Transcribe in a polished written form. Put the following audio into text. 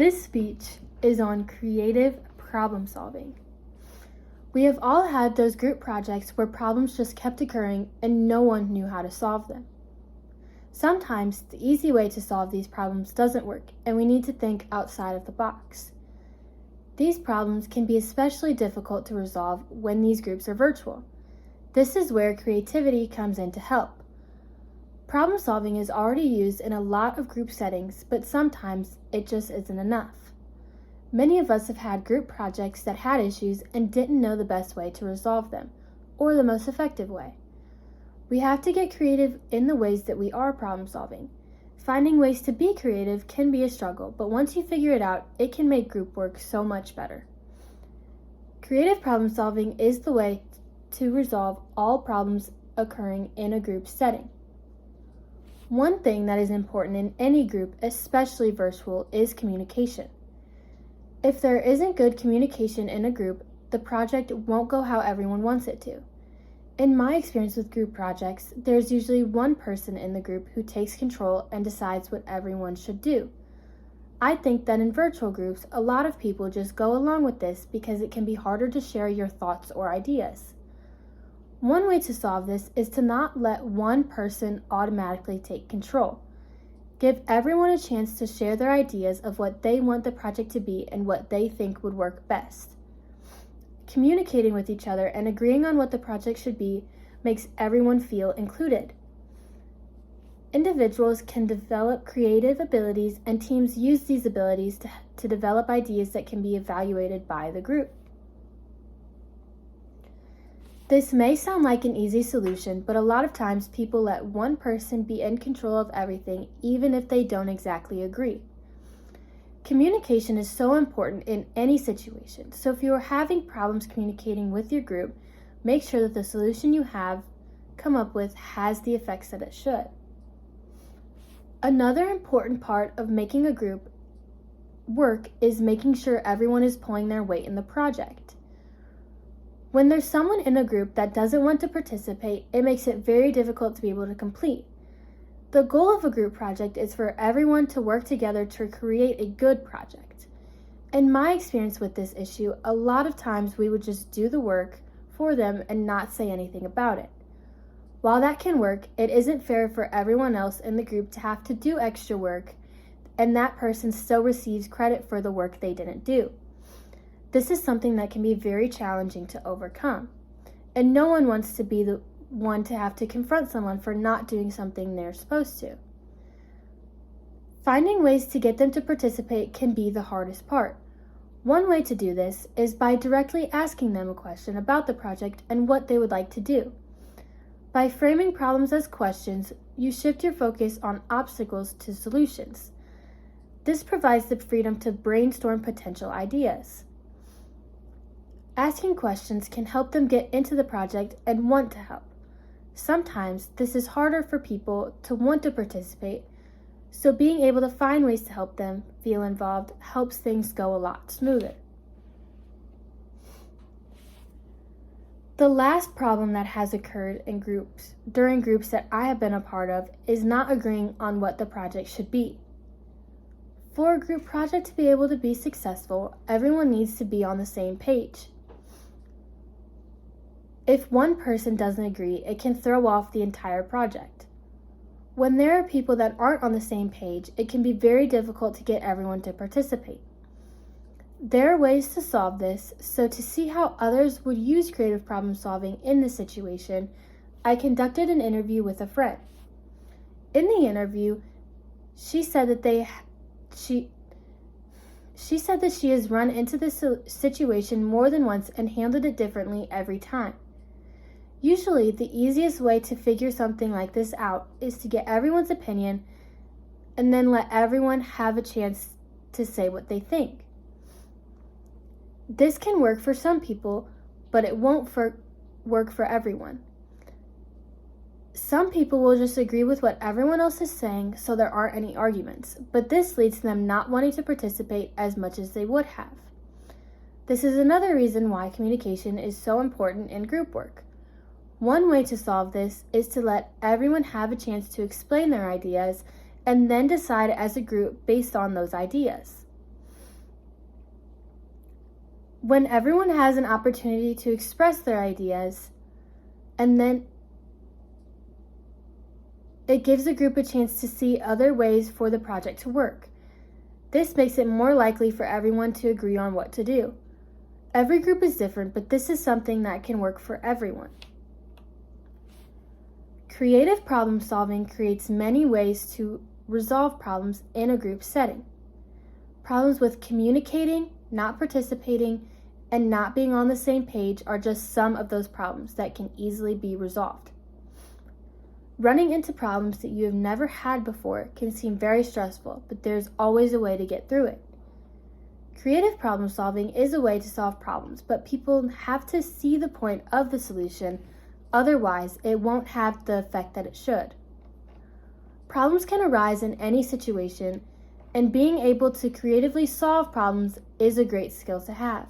This speech is on creative problem solving. We have all had those group projects where problems just kept occurring and no one knew how to solve them. Sometimes the easy way to solve these problems doesn't work and we need to think outside of the box. These problems can be especially difficult to resolve when these groups are virtual. This is where creativity comes in to help. Problem solving is already used in a lot of group settings, but sometimes it just isn't enough. Many of us have had group projects that had issues and didn't know the best way to resolve them, or the most effective way. We have to get creative in the ways that we are problem solving. Finding ways to be creative can be a struggle, but once you figure it out, it can make group work so much better. Creative problem solving is the way to resolve all problems occurring in a group setting. One thing that is important in any group, especially virtual, is communication. If there isn't good communication in a group, the project won't go how everyone wants it to. In my experience with group projects, there's usually one person in the group who takes control and decides what everyone should do. I think that in virtual groups, a lot of people just go along with this because it can be harder to share your thoughts or ideas. One way to solve this is to not let one person automatically take control. Give everyone a chance to share their ideas of what they want the project to be and what they think would work best. Communicating with each other and agreeing on what the project should be makes everyone feel included. Individuals can develop creative abilities and teams use these abilities to develop ideas that can be evaluated by the group. This may sound like an easy solution, but a lot of times people let one person be in control of everything, even if they don't exactly agree. Communication is so important in any situation, so if you are having problems communicating with your group, make sure that the solution you have come up with has the effects that it should. Another important part of making a group work is making sure everyone is pulling their weight in the project. When there's someone in a group that doesn't want to participate, it makes it very difficult to be able to complete. The goal of a group project is for everyone to work together to create a good project. In my experience with this issue, a lot of times we would just do the work for them and not say anything about it. While that can work, it isn't fair for everyone else in the group to have to do extra work and that person still receives credit for the work they didn't do. This is something that can be very challenging to overcome, and no one wants to be the one to have to confront someone for not doing something they're supposed to. Finding ways to get them to participate can be the hardest part. One way to do this is by directly asking them a question about the project and what they would like to do. By framing problems as questions, you shift your focus on obstacles to solutions. This provides the freedom to brainstorm potential ideas. Asking questions can help them get into the project and want to help. Sometimes this is harder for people to want to participate, so being able to find ways to help them feel involved helps things go a lot smoother. The last problem that has occurred in during groups that I have been a part of is not agreeing on what the project should be. For a group project to be able to be successful, everyone needs to be on the same page. If one person doesn't agree, it can throw off the entire project. When there are people that aren't on the same page, it can be very difficult to get everyone to participate. There are ways to solve this, so to see how others would use creative problem solving in this situation, I conducted an interview with a friend. In the interview, she said that she has run into this situation more than once and handled it differently every time. Usually, the easiest way to figure something like this out is to get everyone's opinion and then let everyone have a chance to say what they think. This can work for some people, but it won't work for everyone. Some people will just agree with what everyone else is saying, so there aren't any arguments, but this leads to them not wanting to participate as much as they would have. This is another reason why communication is so important in group work. One way to solve this is to let everyone have a chance to explain their ideas and then decide as a group based on those ideas. When everyone has an opportunity to express their ideas, and then it gives the group a chance to see other ways for the project to work. This makes it more likely for everyone to agree on what to do. Every group is different, but this is something that can work for everyone. Creative problem solving creates many ways to resolve problems in a group setting. Problems with communicating, not participating, and not being on the same page are just some of those problems that can easily be resolved. Running into problems that you have never had before can seem very stressful, but there's always a way to get through it. Creative problem solving is a way to solve problems, but people have to see the point of the solution, otherwise it won't have the effect that it should. Problems can arise in any situation, and being able to creatively solve problems is a great skill to have.